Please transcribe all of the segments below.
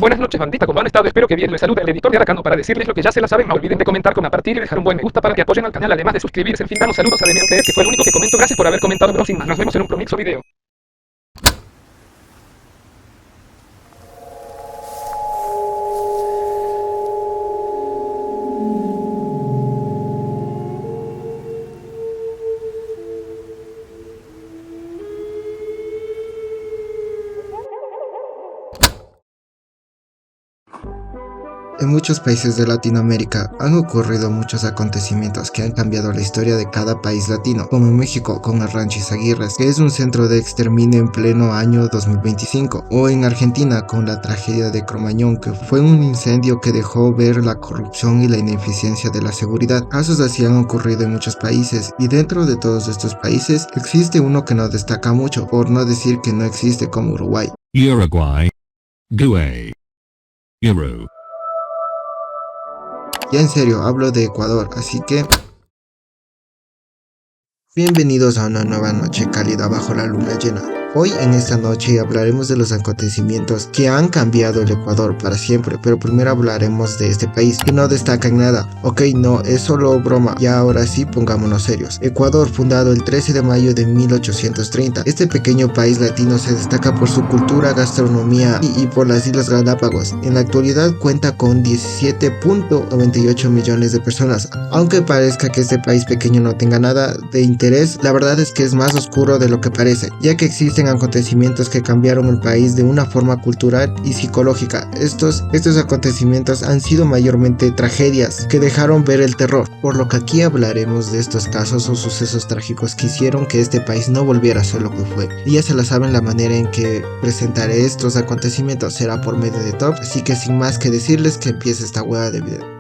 Buenas noches, bandita, ¿cómo han estado? Espero que bien. Les saluda el editor de Aracano para decirles lo que ya se la saben. No olviden de comentar, compartir y dejar un buen me gusta para que apoyen al canal, además de suscribirse. En fin, damos saludos a Demian, que fue el único que comentó. Gracias por haber comentado, bro. Sin más, nos vemos en un próximo video. En muchos países de Latinoamérica han ocurrido muchos acontecimientos que han cambiado la historia de cada país latino, como en México con el Rancho Izaguirres, que es un centro de exterminio en pleno año 2025, o en Argentina con la tragedia de Cromañón, que fue un incendio que dejó ver la corrupción y la ineficiencia de la seguridad. Casos así han ocurrido en muchos países, y dentro de todos estos países existe uno que no destaca mucho, por no decir que no existe, como Uruguay. Uruguay. GUE. Euro. Ya en serio, hablo de Ecuador, así que bienvenidos a una nueva noche cálida bajo la luna llena. Hoy en esta noche hablaremos de los acontecimientos que han cambiado el Ecuador para siempre, pero primero hablaremos de este país que no destaca en nada. Ok, no, es solo broma, y ahora sí pongámonos serios. Ecuador, fundado el 13 de mayo de 1830. Este pequeño país latino se destaca por su cultura, gastronomía y por las Islas Galápagos. En la actualidad cuenta con 17.98 millones de personas. Aunque parezca que este país pequeño no tenga nada de interés, la verdad es que es más oscuro de lo que parece, ya que existen acontecimientos que cambiaron el país de una forma cultural y psicológica. Estos acontecimientos han sido mayormente tragedias que dejaron ver el terror, por lo que aquí hablaremos de estos casos o sucesos trágicos que hicieron que este país no volviera a ser lo que fue. Y ya se la saben, la manera en que presentaré estos acontecimientos será por medio de top, así que sin más que decirles que empiece esta hueá de video.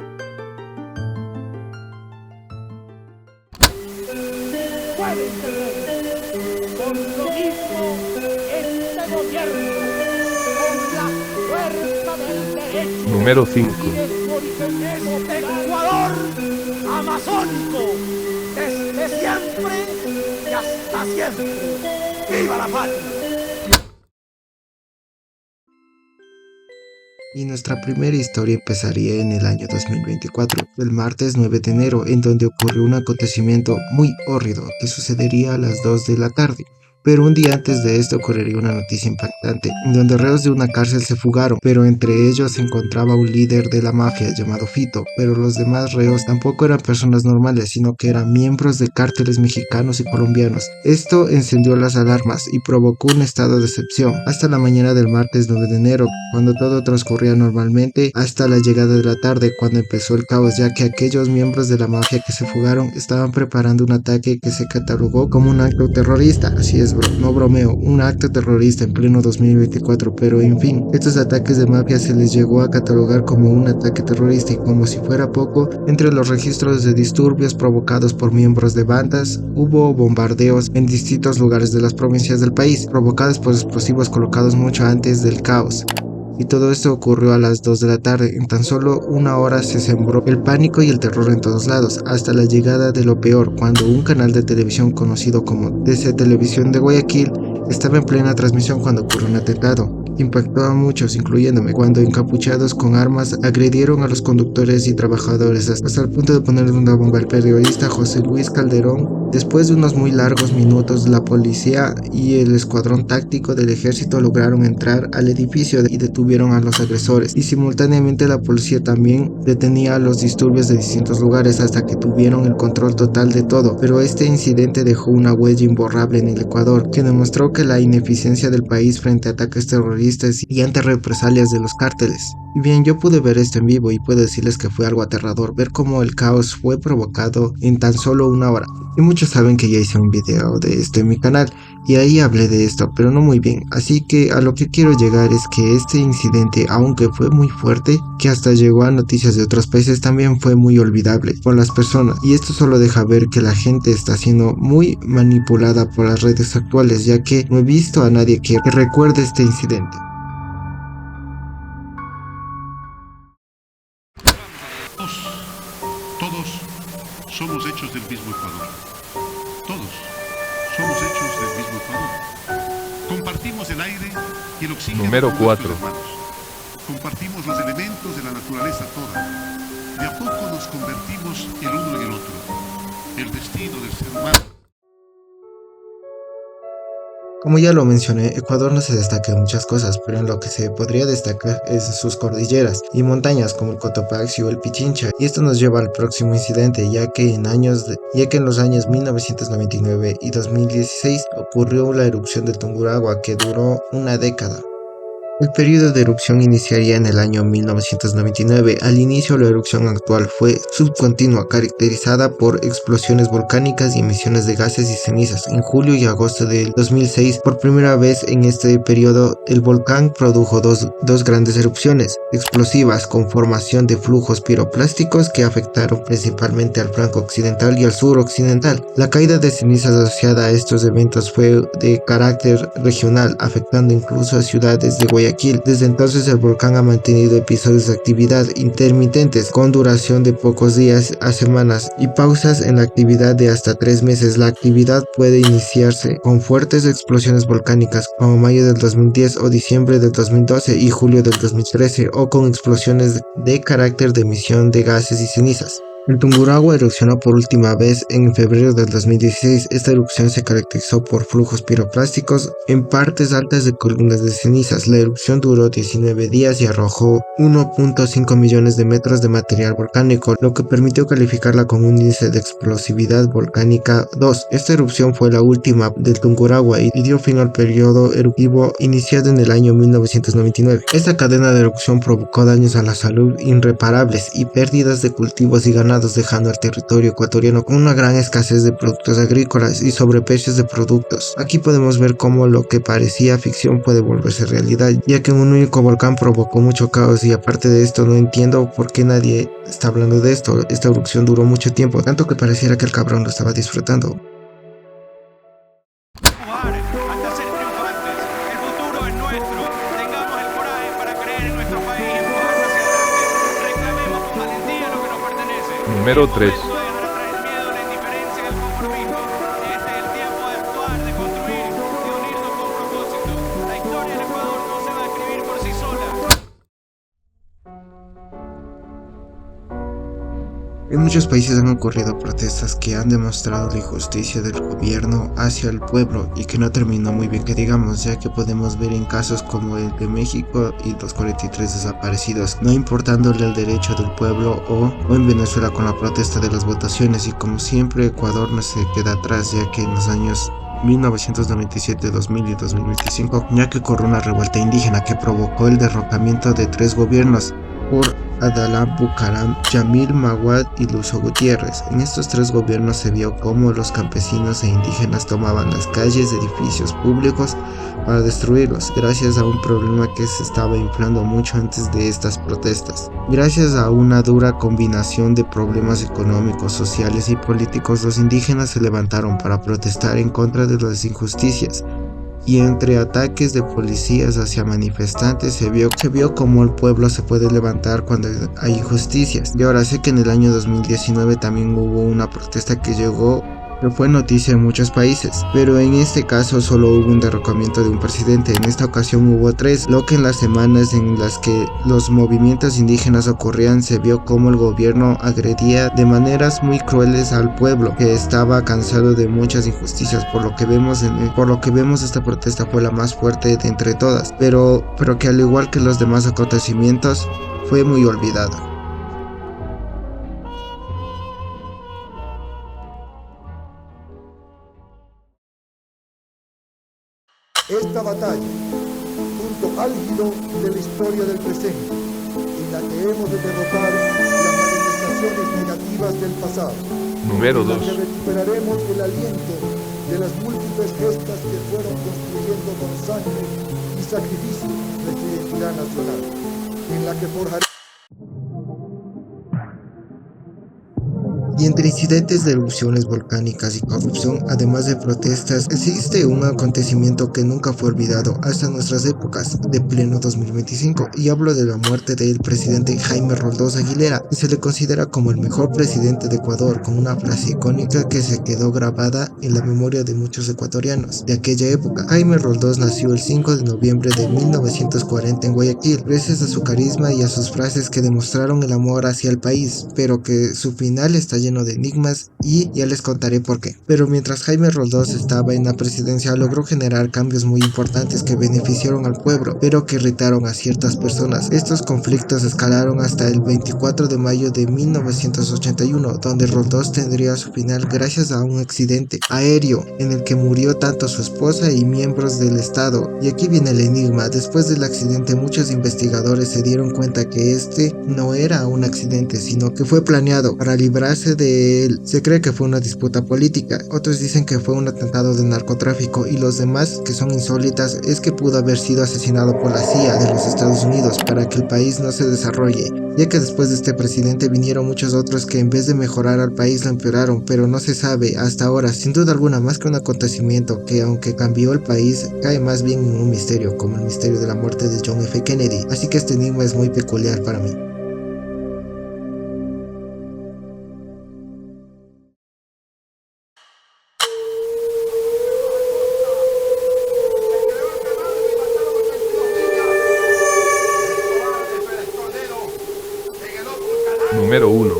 Número 5. Ecuador amazónico, desde siempre y hasta siempre. ¡Viva la patria! Y nuestra primera historia empezaría en el año 2024, el martes 9 de enero, en donde ocurrió un acontecimiento muy hórrido que sucedería a las 2 de la tarde. Pero un día antes de esto ocurriría una noticia impactante, en donde reos de una cárcel se fugaron, pero entre ellos se encontraba un líder de la mafia llamado Fito, pero los demás reos tampoco eran personas normales, sino que eran miembros de cárteles mexicanos y colombianos. Esto encendió las alarmas y provocó un estado de excepción, hasta la mañana del martes 9 de enero, cuando todo transcurría normalmente, hasta la llegada de la tarde, cuando empezó el caos, ya que aquellos miembros de la mafia que se fugaron estaban preparando un ataque que se catalogó como un acto terrorista. Así es, no bromeo, un acto terrorista en pleno 2024, pero en fin, estos ataques de mafia se les llegó a catalogar como un ataque terrorista, y como si fuera poco, entre los registros de disturbios provocados por miembros de bandas, hubo bombardeos en distintos lugares de las provincias del país, provocados por explosivos colocados mucho antes del caos. Y todo esto ocurrió a las 2 de la tarde. En tan solo una hora se sembró el pánico y el terror en todos lados, hasta la llegada de lo peor, cuando un canal de televisión conocido como DC Televisión de Guayaquil estaba en plena transmisión cuando ocurrió un atentado. Impactó a muchos, incluyéndome, cuando encapuchados con armas agredieron a los conductores y trabajadores hasta el punto de ponerle una bomba al periodista José Luis Calderón. Después de unos muy largos minutos, la policía y el escuadrón táctico del ejército lograron entrar al edificio y detuvieron a los agresores, y simultáneamente la policía también detenía a los disturbios de distintos lugares hasta que tuvieron el control total de todo. Pero este incidente dejó una huella imborrable en el Ecuador, que demostró que la ineficiencia del país frente a ataques terroristas y ante represalias de los cárteles. Y bien, yo pude ver esto en vivo y puedo decirles que fue algo aterrador ver cómo el caos fue provocado en tan solo una hora. Y muchos saben que ya hice un video de esto en mi canal y ahí hablé de esto, pero no muy bien. Así que a lo que quiero llegar es que este incidente, aunque fue muy fuerte, que hasta llegó a noticias de otros países, también fue muy olvidable por las personas. Y esto solo deja ver que la gente está siendo muy manipulada por las redes actuales, ya que no he visto a nadie que recuerde este incidente. Todos somos hechos del mismo Ecuador. Todos somos hechos del mismo Ecuador. Compartimos el aire y el oxígeno. Número con 4. nuestros hermanos. Compartimos los elementos de la naturaleza toda. De a poco nos convertimos el uno en el otro. El destino del ser humano. Como ya lo mencioné, Ecuador no se destaca en muchas cosas, pero en lo que se podría destacar es sus cordilleras y montañas como el Cotopaxi o el Pichincha, y esto nos lleva al próximo incidente, ya que en los años 1999 y 2016 ocurrió la erupción de Tungurahua que duró una década. El periodo de erupción iniciaría en el año 1999. Al inicio, la erupción actual fue subcontinua, caracterizada por explosiones volcánicas y emisiones de gases y cenizas. En julio y agosto del 2006, por primera vez en este periodo, el volcán produjo dos grandes erupciones explosivas con formación de flujos piroplásticos que afectaron principalmente al flanco occidental y al sur occidental. La caída de cenizas asociada a estos eventos fue de carácter regional, afectando incluso a ciudades de Guayaquil. Desde entonces el volcán ha mantenido episodios de actividad intermitentes con duración de pocos días a semanas y pausas en la actividad de hasta 3 meses. La actividad puede iniciarse con fuertes explosiones volcánicas como mayo del 2010 o diciembre del 2012 y julio del 2013, o con explosiones de carácter de emisión de gases y cenizas. El Tungurahua erupcionó por última vez en febrero del 2016. Esta erupción se caracterizó por flujos piroplásticos en partes altas de columnas de cenizas. La erupción duró 19 días y arrojó 1.5 millones de metros de material volcánico, lo que permitió calificarla con un índice de explosividad volcánica 2. Esta erupción fue la última del Tungurahua y dio fin al periodo eruptivo iniciado en el año 1999. Esta cadena de erupción provocó daños a la salud irreparables y pérdidas de cultivos y ganados, dejando al territorio ecuatoriano con una gran escasez de productos agrícolas y sobreprecios de productos. Aquí podemos ver cómo lo que parecía ficción puede volverse realidad, ya que un único volcán provocó mucho caos, y aparte de esto no entiendo por qué nadie está hablando de esto. Esta erupción duró mucho tiempo, tanto que pareciera que el cabrón lo estaba disfrutando. Hasta ser triunfantes. El futuro es nuestro. Tengamos el coraje para creer en nuestro país y empujarlo hacia adelante. Reclamemos con valentía lo que nos pertenece. Número 3. El momento es dejar atrás el miedo, la indiferencia y el conformismo. Este es el tiempo de actuar, de construir, de unirnos con propósito. La historia del Ecuador no se va a escribir por sí sola. En muchos países han ocurrido protestas que han demostrado la injusticia del gobierno hacia el pueblo y que no terminó muy bien que digamos, ya que podemos ver en casos como el de México y los 43 desaparecidos, no importándole el derecho del pueblo, o en Venezuela con la protesta de las votaciones. Y como siempre, Ecuador no se queda atrás, ya que en los años 1997, 2000 y 2025, ya que ocurrió una revuelta indígena que provocó el derrocamiento de 3 gobiernos por Abdalá Bucaram, Yamil Maguad y Lucio Gutiérrez. En estos 3 gobiernos se vio cómo los campesinos e indígenas tomaban las calles de edificios públicos para destruirlos, gracias a un problema que se estaba inflando mucho antes de estas protestas. Gracias a una dura combinación de problemas económicos, sociales y políticos, los indígenas se levantaron para protestar en contra de las injusticias. Y entre ataques de policías hacia manifestantes se vio cómo el pueblo se puede levantar cuando hay injusticias. Y ahora sé que en el año 2019 también hubo una protesta que fue noticia en muchos países, pero en este caso solo hubo un derrocamiento de un presidente. En esta ocasión hubo 3, lo que en las semanas en las que los movimientos indígenas ocurrían se vio cómo el gobierno agredía de maneras muy crueles al pueblo, que estaba cansado de muchas injusticias. Por lo que vemos esta protesta fue la más fuerte de entre todas, pero que al igual que los demás acontecimientos fue muy olvidada. Esta batalla, punto álgido de la historia del presente, en la que hemos de derrotar las manifestaciones negativas del pasado. Número en la 2. que recuperaremos el aliento de las múltiples gestas que fueron construyendo con sangre y sacrificio nuestra identidad nacional, en la que forjaremos. Y entre incidentes de erupciones volcánicas y corrupción, además de protestas, existe un acontecimiento que nunca fue olvidado hasta nuestras épocas, de pleno 2025, y hablo de la muerte del presidente Jaime Roldós Aguilera, que se le considera como el mejor presidente de Ecuador, con una frase icónica que se quedó grabada en la memoria de muchos ecuatorianos de aquella época. Jaime Roldós nació el 5 de noviembre de 1940 en Guayaquil, gracias a su carisma y a sus frases que demostraron el amor hacia el país, pero que su final está lleno de enigmas y ya les contaré por qué. Pero mientras Jaime Roldós estaba en la presidencia, logró generar cambios muy importantes que beneficiaron al pueblo, pero que irritaron a ciertas personas. Estos conflictos escalaron hasta el 24 de mayo de 1981, donde Roldós tendría su final gracias a un accidente aéreo en el que murió tanto su esposa y miembros del Estado. Y aquí viene el enigma: después del accidente, muchos investigadores se dieron cuenta que este no era un accidente, sino que fue planeado para librarse de él. Se cree que fue una disputa política, otros dicen que fue un atentado de narcotráfico, y los demás, que son insólitas, es que pudo haber sido asesinado por la CIA de los Estados Unidos para que el país no se desarrolle, ya que después de este presidente vinieron muchos otros que en vez de mejorar al país lo empeoraron, pero no se sabe hasta ahora. Sin duda alguna, más que un acontecimiento que, aunque cambió el país, cae más bien en un misterio, como el misterio de la muerte de John F. Kennedy, así que este enigma es muy peculiar para mí. Número 1.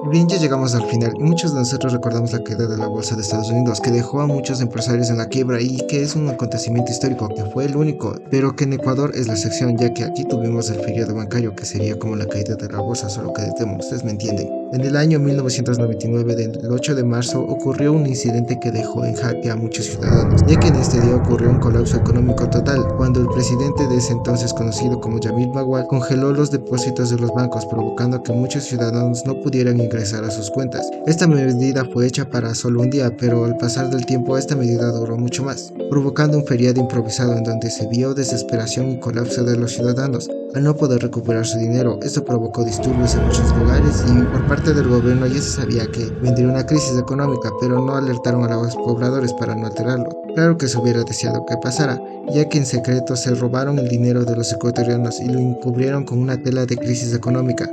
Bien, ya llegamos al final y muchos de nosotros recordamos la caída de la bolsa de Estados Unidos, que dejó a muchos empresarios en la quiebra y que es un acontecimiento histórico, que fue el único, pero que en Ecuador es la excepción, ya que aquí tuvimos el feriado bancario, que sería como la caída de la bolsa, solo que de temo, ustedes me entienden. En el año 1999, del 8 de marzo, ocurrió un incidente que dejó en jaque a muchos ciudadanos, ya que en este día ocurrió un colapso económico total, cuando el presidente de ese entonces, conocido como Yamil Maguad, congeló los depósitos de los bancos, provocando que muchos ciudadanos no pudieran ingresar a sus cuentas. Esta medida fue hecha para solo un día, pero al pasar del tiempo esta medida duró mucho más, provocando un feriado improvisado en donde se vio desesperación y colapso de los ciudadanos al no poder recuperar su dinero. Esto provocó disturbios en muchos lugares y por parte del gobierno ya se sabía que vendría una crisis económica, pero no alertaron a los pobladores para no alterarlo. Claro que se hubiera deseado que pasara, ya que en secreto se robaron el dinero de los ecuatorianos y lo encubrieron con una tela de crisis económica.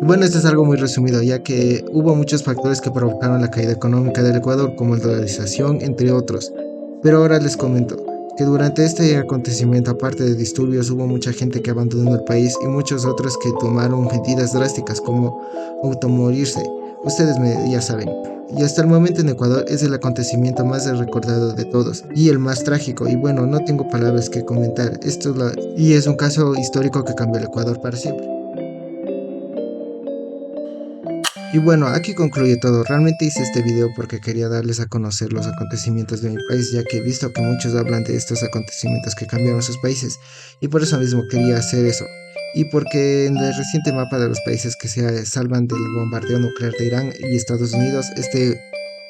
Y bueno, esto es algo muy resumido, ya que hubo muchos factores que provocaron la caída económica del Ecuador, como la dolarización, entre otros. Pero ahora les comento que durante este acontecimiento, aparte de disturbios, hubo mucha gente que abandonó el país y muchos otros que tomaron medidas drásticas como automorirse. Ustedes ya saben. Y hasta el momento en Ecuador es el acontecimiento más recordado de todos y el más trágico, y bueno, no tengo palabras que comentar. Y es un caso histórico que cambió el Ecuador para siempre. Y bueno, aquí concluye todo. Realmente hice este video porque quería darles a conocer los acontecimientos de mi país, ya que he visto que muchos hablan de estos acontecimientos que cambiaron sus países, y por eso mismo quería hacer eso. Y porque en el reciente mapa de los países que se salvan del bombardeo nuclear de Irán y Estados Unidos,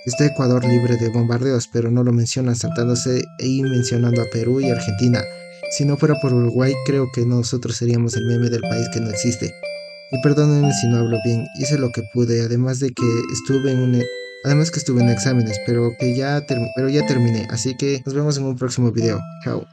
está Ecuador libre de bombardeos, pero no lo mencionan, saltándose y mencionando a Perú y Argentina. Si no fuera por Uruguay, creo que nosotros seríamos el meme del país que no existe. Y perdónenme si no hablo bien, hice lo que pude, además que estuve en exámenes, pero ya terminé, así que nos vemos en un próximo video. Chao.